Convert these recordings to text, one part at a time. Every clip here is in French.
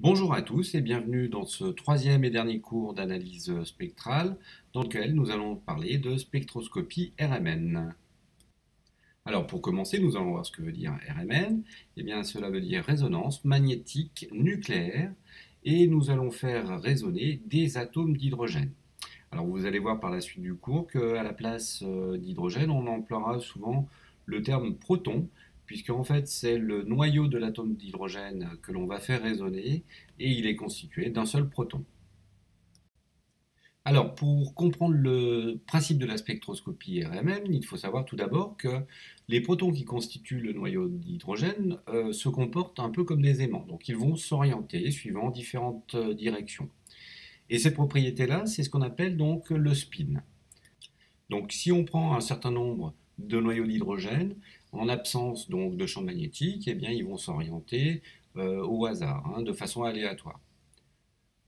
Bonjour à tous et bienvenue dans ce troisième et dernier cours d'analyse spectrale dans lequel nous allons parler de spectroscopie RMN. Alors pour commencer, nous allons voir ce que veut dire RMN. Eh bien cela veut dire résonance magnétique nucléaire et nous allons faire résonner des atomes d'hydrogène. Alors vous allez voir par la suite du cours qu'à la place d'hydrogène, on emploiera souvent le terme proton, puisque en fait c'est le noyau de l'atome d'hydrogène que l'on va faire résonner, et il est constitué d'un seul proton. Alors pour comprendre le principe de la spectroscopie RMN, il faut savoir tout d'abord que les protons qui constituent le noyau d'hydrogène se comportent un peu comme des aimants, donc ils vont s'orienter suivant différentes directions. Et cette propriété-là, c'est ce qu'on appelle donc le spin. Donc si on prend un certain nombre de noyaux d'hydrogène, en absence donc de champ magnétique, eh bien ils vont s'orienter au hasard, de façon aléatoire.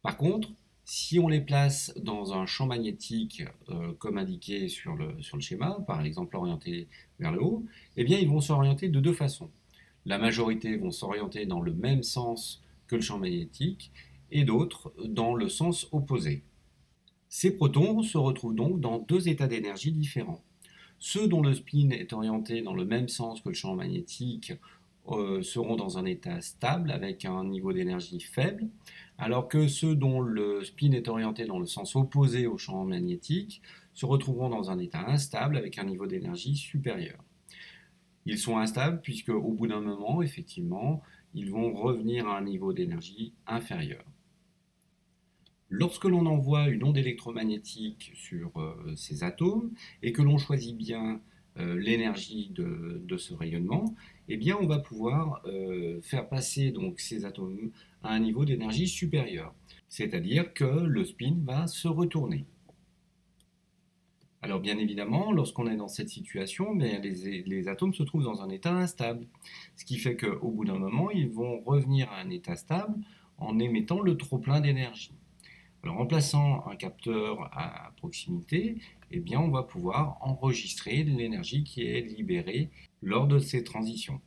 Par contre, si on les place dans un champ magnétique comme indiqué sur le schéma, par exemple orienté vers le haut, eh bien ils vont s'orienter de deux façons. La majorité vont s'orienter dans le même sens que le champ magnétique et d'autres dans le sens opposé. Ces protons se retrouvent donc dans deux états d'énergie différents. Ceux dont le spin est orienté dans le même sens que le champ magnétique seront dans un état stable avec un niveau d'énergie faible, alors que ceux dont le spin est orienté dans le sens opposé au champ magnétique se retrouveront dans un état instable avec un niveau d'énergie supérieur. Ils sont instables puisque au bout d'un moment, effectivement, ils vont revenir à un niveau d'énergie inférieur. Lorsque l'on envoie une onde électromagnétique sur ces atomes et que l'on choisit bien l'énergie de ce rayonnement, eh bien on va pouvoir faire passer donc ces atomes à un niveau d'énergie supérieur. C'est-à-dire que le spin va se retourner. Alors bien évidemment, lorsqu'on est dans cette situation, les atomes se trouvent dans un état instable. Ce qui fait qu'au bout d'un moment, ils vont revenir à un état stable en émettant le trop-plein d'énergie. Alors en plaçant un capteur à proximité, eh bien, on va pouvoir enregistrer l'énergie qui est libérée lors de ces transitions.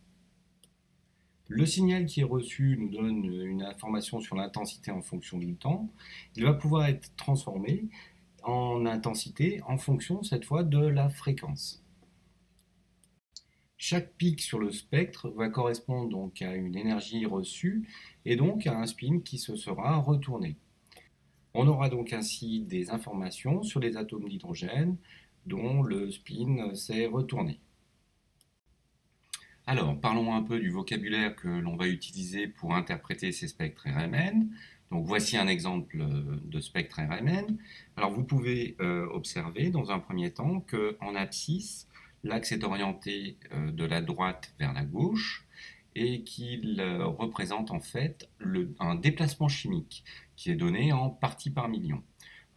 Le signal qui est reçu nous donne une information sur l'intensité en fonction du temps. Il va pouvoir être transformé en intensité en fonction cette fois de la fréquence. Chaque pic sur le spectre va correspondre donc à une énergie reçue et donc à un spin qui se sera retourné. On aura donc ainsi des informations sur les atomes d'hydrogène dont le spin s'est retourné. Alors, parlons un peu du vocabulaire que l'on va utiliser pour interpréter ces spectres RMN. Donc, voici un exemple de spectre RMN. Alors, vous pouvez observer dans un premier temps qu'en abscisse, l'axe est orienté de la droite vers la gauche et qu'il représente en fait un déplacement chimique qui est donné en partie par million.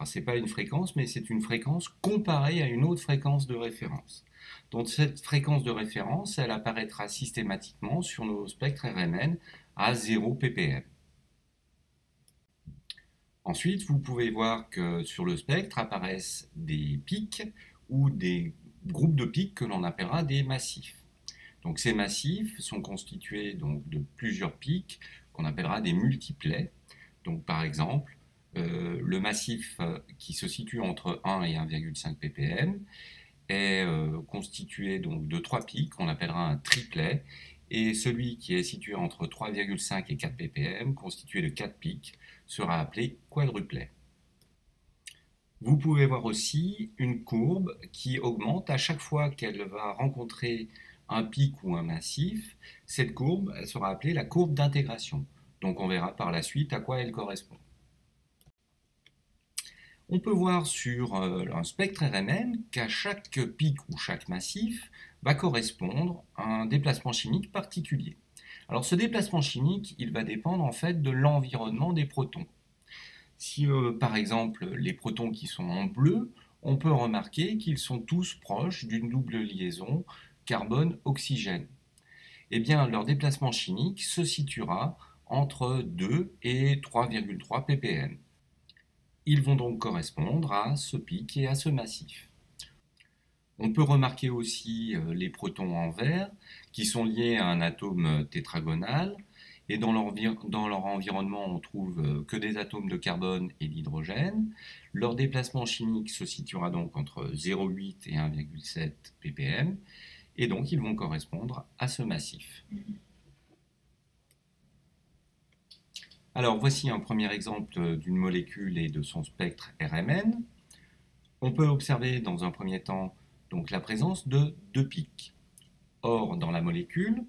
Ce n'est pas une fréquence, mais c'est une fréquence comparée à une autre fréquence de référence. Donc cette fréquence de référence, elle apparaîtra systématiquement sur nos spectres RMN à 0 ppm. Ensuite, vous pouvez voir que sur le spectre apparaissent des pics ou des groupes de pics que l'on appellera des massifs. Donc ces massifs sont constitués donc, de plusieurs pics qu'on appellera des multiplets. Donc par exemple, le massif qui se situe entre 1 et 1,5 ppm est constitué donc, de 3 pics qu'on appellera un triplet, et celui qui est situé entre 3,5 et 4 ppm, constitué de 4 pics, sera appelé quadruplet. Vous pouvez voir aussi une courbe qui augmente à chaque fois qu'elle va rencontrer un pic ou un massif. Cette courbe, elle sera appelée la courbe d'intégration. Donc on verra par la suite à quoi elle correspond. On peut voir sur un spectre RMN qu'à chaque pic ou chaque massif va correspondre à un déplacement chimique particulier. Alors ce déplacement chimique, il va dépendre en fait de l'environnement des protons. Si par exemple les protons qui sont en bleu, on peut remarquer qu'ils sont tous proches d'une double liaison carbone-oxygène. Eh bien leur déplacement chimique se situera entre 2 et 3,3 ppm. Ils vont donc correspondre à ce pic et à ce massif. On peut remarquer aussi les protons en vert qui sont liés à un atome tétragonal. Et dans leur environnement, on trouve que des atomes de carbone et d'hydrogène. Leur déplacement chimique se situera donc entre 0,8 et 1,7 ppm, et donc ils vont correspondre à ce massif. Alors voici un premier exemple d'une molécule et de son spectre RMN. On peut observer dans un premier temps donc, la présence de deux pics. Or, dans la molécule,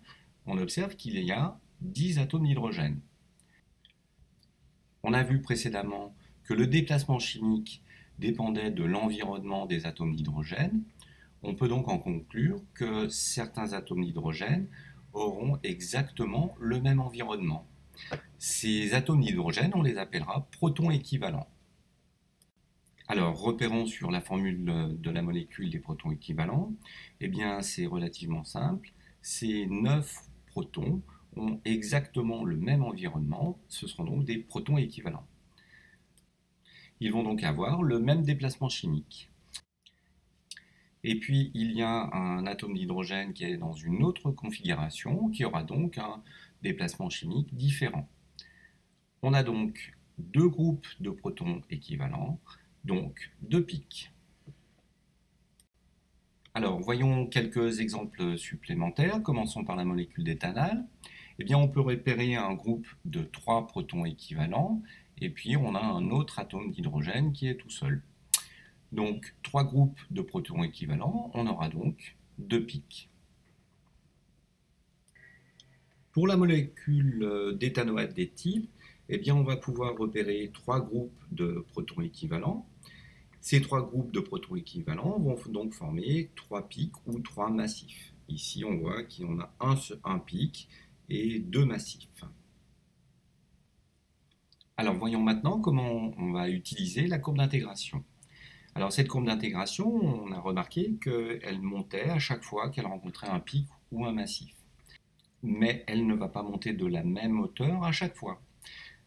on observe qu'il y a 10 atomes d'hydrogène. On a vu précédemment que le déplacement chimique dépendait de l'environnement des atomes d'hydrogène. On peut donc en conclure que certains atomes d'hydrogène auront exactement le même environnement. Ces atomes d'hydrogène, on les appellera protons équivalents. Alors, repérons sur la formule de la molécule des protons équivalents. Eh bien, c'est relativement simple. Ces 9 protons ont exactement le même environnement, ce seront donc des protons équivalents. Ils vont donc avoir le même déplacement chimique. Et puis il y a un atome d'hydrogène qui est dans une autre configuration, qui aura donc un déplacement chimique différent. On a donc deux groupes de protons équivalents, donc deux pics. Alors, voyons quelques exemples supplémentaires. Commençons par la molécule d'éthanol. Eh bien, on peut repérer un groupe de 3 protons équivalents, et puis on a un autre atome d'hydrogène qui est tout seul. Donc, 3 groupes de protons équivalents, on aura donc 2 pics. Pour la molécule d'éthanoate d'éthyle, eh bien, on va pouvoir repérer 3 groupes de protons équivalents. Ces 3 groupes de protons équivalents vont donc former 3 pics ou 3 massifs. Ici, on voit qu'on a un pic et 2 massifs. Alors, voyons maintenant comment on va utiliser la courbe d'intégration. Alors, cette courbe d'intégration, on a remarqué qu'elle montait à chaque fois qu'elle rencontrait un pic ou un massif. Mais elle ne va pas monter de la même hauteur à chaque fois.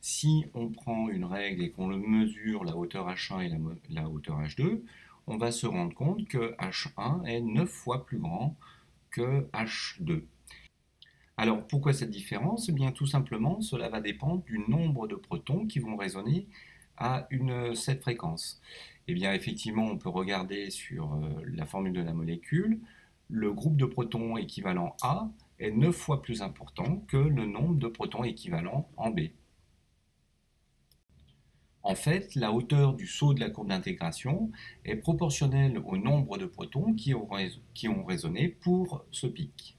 Si on prend une règle et qu'on mesure la hauteur H1 et la hauteur H2, on va se rendre compte que H1 est 9 fois plus grand que H2. Alors pourquoi cette différence? Eh bien tout simplement, cela va dépendre du nombre de protons qui vont résonner à cette fréquence. Eh bien effectivement, on peut regarder sur la formule de la molécule, le groupe de protons équivalent A est 9 fois plus important que le nombre de protons équivalents en B. En fait, la hauteur du saut de la courbe d'intégration est proportionnelle au nombre de protons qui ont résonné pour ce pic.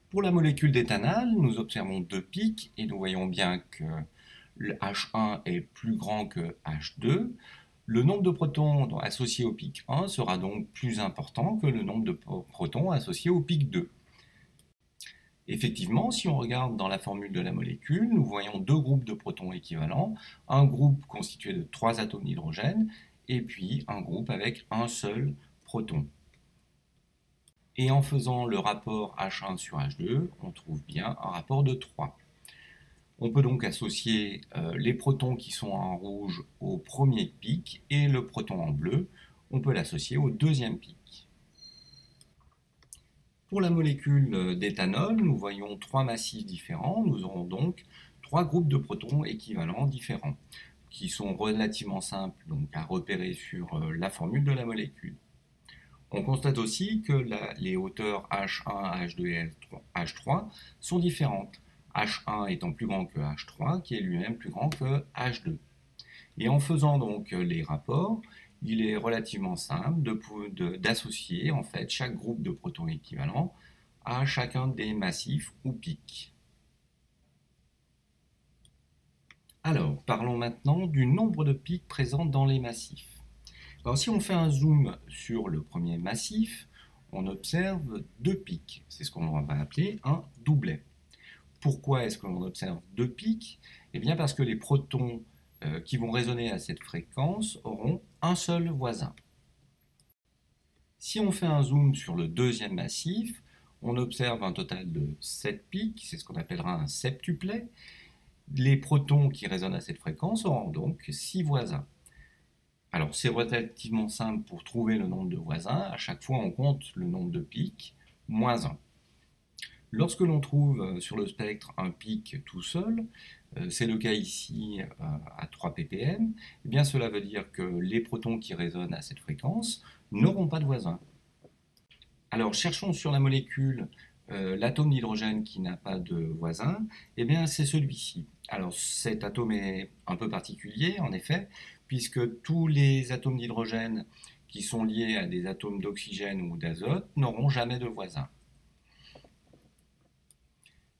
Pour la molécule d'éthanol, nous observons deux pics et nous voyons bien que le H1 est plus grand que H2. Le nombre de protons associés au pic 1 sera donc plus important que le nombre de protons associés au pic 2. Effectivement, si on regarde dans la formule de la molécule, nous voyons deux groupes de protons équivalents, un groupe constitué de 3 atomes d'hydrogène et puis un groupe avec un seul proton. Et en faisant le rapport H1 sur H2, on trouve bien un rapport de 3. On peut donc associer les protons qui sont en rouge au premier pic et le proton en bleu, on peut l'associer au deuxième pic. Pour la molécule d'éthanol, nous voyons 3 massifs différents. Nous aurons donc 3 groupes de protons équivalents différents, qui sont relativement simples donc, à repérer sur la formule de la molécule. On constate aussi que les hauteurs H1, H2 et H3 sont différentes. H1 étant plus grand que H3, qui est lui-même plus grand que H2. Et en faisant donc les rapports, il est relativement simple d'associer en fait chaque groupe de protons équivalents à chacun des massifs ou pics. Alors, parlons maintenant du nombre de pics présents dans les massifs. Alors, si on fait un zoom sur le premier massif, on observe deux pics. C'est ce qu'on va appeler un doublet. Pourquoi est-ce qu'on observe deux pics? Eh bien parce que les protons qui vont résonner à cette fréquence auront un seul voisin. Si on fait un zoom sur le deuxième massif, on observe un total de 7 pics, c'est ce qu'on appellera un septuplet. Les protons qui résonnent à cette fréquence auront donc 6 voisins. Alors c'est relativement simple pour trouver le nombre de voisins, à chaque fois on compte le nombre de pics, moins 1. Lorsque l'on trouve sur le spectre un pic tout seul, c'est le cas ici à 3 ppm, eh bien cela veut dire que les protons qui résonnent à cette fréquence n'auront pas de voisins. Alors cherchons sur la molécule l'atome d'hydrogène qui n'a pas de voisin, eh bien c'est celui-ci. Alors cet atome est un peu particulier en effet, puisque tous les atomes d'hydrogène qui sont liés à des atomes d'oxygène ou d'azote n'auront jamais de voisin.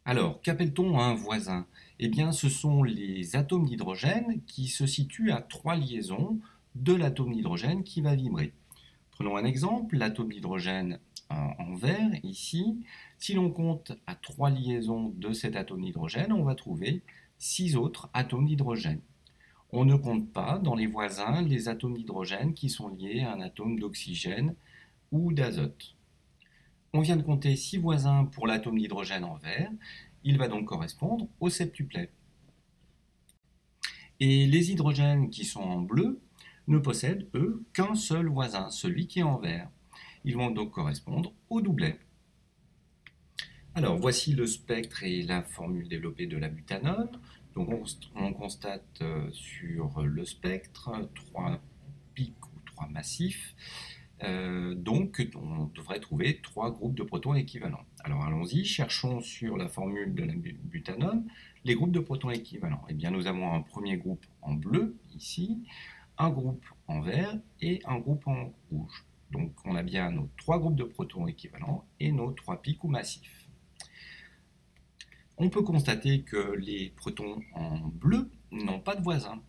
Alors, qu'appelle-t-on un voisin? Eh bien, ce sont les atomes d'hydrogène qui se situent à 3 liaisons de l'atome d'hydrogène qui va vibrer. Prenons un exemple, l'atome d'hydrogène en vert, ici. Si l'on compte à 3 liaisons de cet atome d'hydrogène, on va trouver 6 autres atomes d'hydrogène. On ne compte pas dans les voisins les atomes d'hydrogène qui sont liés à un atome d'oxygène ou d'azote. On vient de compter 6 voisins pour l'atome d'hydrogène en vert, il va donc correspondre au septuplet. Et les hydrogènes qui sont en bleu ne possèdent, eux, qu'un seul voisin, celui qui est en vert. Ils vont donc correspondre au doublet. Alors, voici le spectre et la formule développée de la butanone. Donc, on constate sur le spectre 3 pics ou 3 massifs. Donc, on devrait trouver 3 groupes de protons équivalents. Alors, allons-y, cherchons sur la formule de la butanone les groupes de protons équivalents. Eh bien, nous avons un premier groupe en bleu, ici, un groupe en vert et un groupe en rouge. Donc, on a bien nos 3 groupes de protons équivalents et nos 3 pics ou massifs. On peut constater que les protons en bleu n'ont pas de voisins.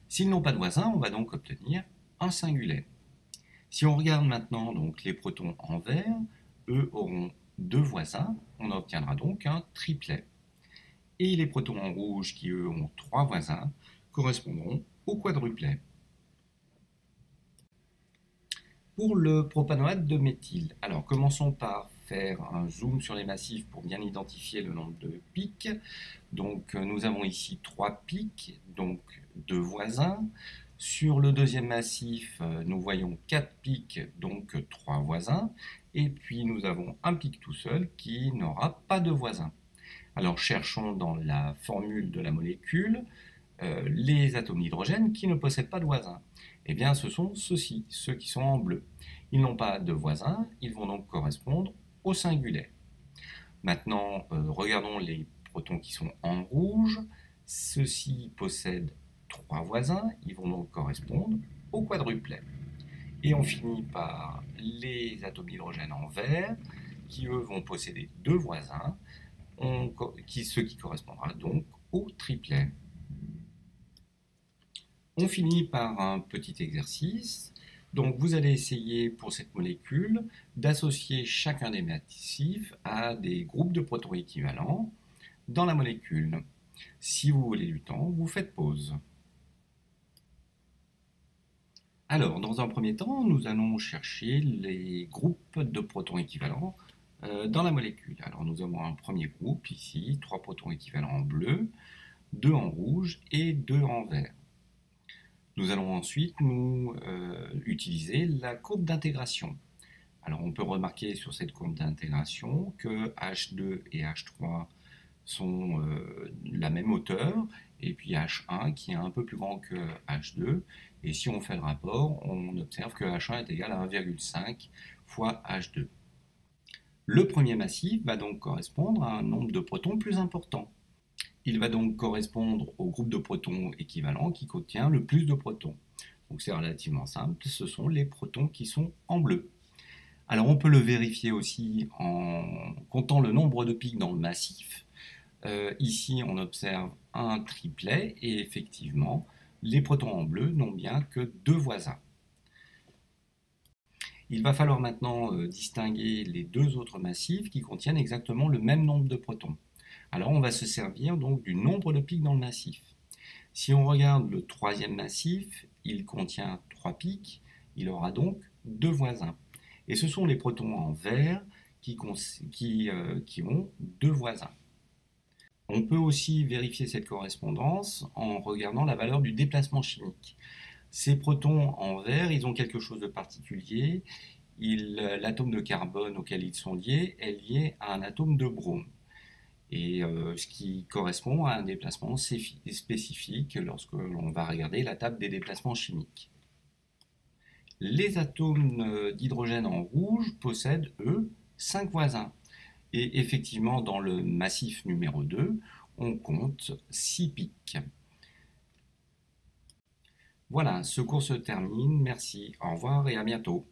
S'ils n'ont pas de voisins, on va donc obtenir un singulet. Si on regarde maintenant donc, les protons en vert, eux auront 2 voisins, on obtiendra donc un triplet. Et les protons en rouge, qui eux ont 3 voisins, correspondront au quadruplet. Pour le propanoate de méthyle, alors commençons par faire un zoom sur les massifs pour bien identifier le nombre de pics. Donc nous avons ici 3 pics, donc 2 voisins. Sur le deuxième massif, nous voyons 4 pics, donc 3 voisins. Et puis nous avons un pic tout seul qui n'aura pas de voisin. Alors cherchons dans la formule de la molécule les atomes d'hydrogène qui ne possèdent pas de voisins. Eh bien ce sont ceux-ci, ceux qui sont en bleu. Ils n'ont pas de voisins, ils vont donc correspondre au singulet. Maintenant, regardons les protons qui sont en rouge. Ceux-ci possèdent 3 voisins, ils vont donc correspondre au quadruplet. Et on finit par les atomes d'hydrogène en vert, qui eux vont posséder 2 voisins, ce qui correspondra donc au triplet. On finit par un petit exercice. Donc vous allez essayer pour cette molécule d'associer chacun des massifs à des groupes de protons équivalents dans la molécule. Si vous voulez du temps, vous faites pause. Alors, dans un premier temps, nous allons chercher les groupes de protons équivalents dans la molécule. Alors, nous avons un premier groupe ici, 3 protons équivalents en bleu, 2 en rouge et 2 en vert. Nous allons ensuite utiliser la courbe d'intégration. Alors, on peut remarquer sur cette courbe d'intégration que H2 et H3 sont la même hauteur, et puis H1 qui est un peu plus grand que H2. Et si on fait le rapport, on observe que H1 est égal à 1,5 fois H2. Le premier massif va donc correspondre à un nombre de protons plus important. Il va donc correspondre au groupe de protons équivalent qui contient le plus de protons. Donc c'est relativement simple, ce sont les protons qui sont en bleu. Alors on peut le vérifier aussi en comptant le nombre de pics dans le massif. Ici on observe un triplet et effectivement les protons en bleu n'ont bien que 2 voisins. Il va falloir maintenant distinguer les 2 autres massifs qui contiennent exactement le même nombre de protons. Alors on va se servir donc du nombre de pics dans le massif. Si on regarde le troisième massif, il contient 3 pics, il aura donc 2 voisins. Et ce sont les protons en vert qui ont 2 voisins. On peut aussi vérifier cette correspondance en regardant la valeur du déplacement chimique. Ces protons en vert, ils ont quelque chose de particulier. l'atome de carbone auquel ils sont liés est lié à un atome de brome. Et ce qui correspond à un déplacement spécifique lorsque l'on va regarder la table des déplacements chimiques. Les atomes d'hydrogène en rouge possèdent, eux, 5 voisins. Et effectivement, dans le massif numéro 2, on compte 6 pics. Voilà, ce cours se termine. Merci, au revoir et à bientôt.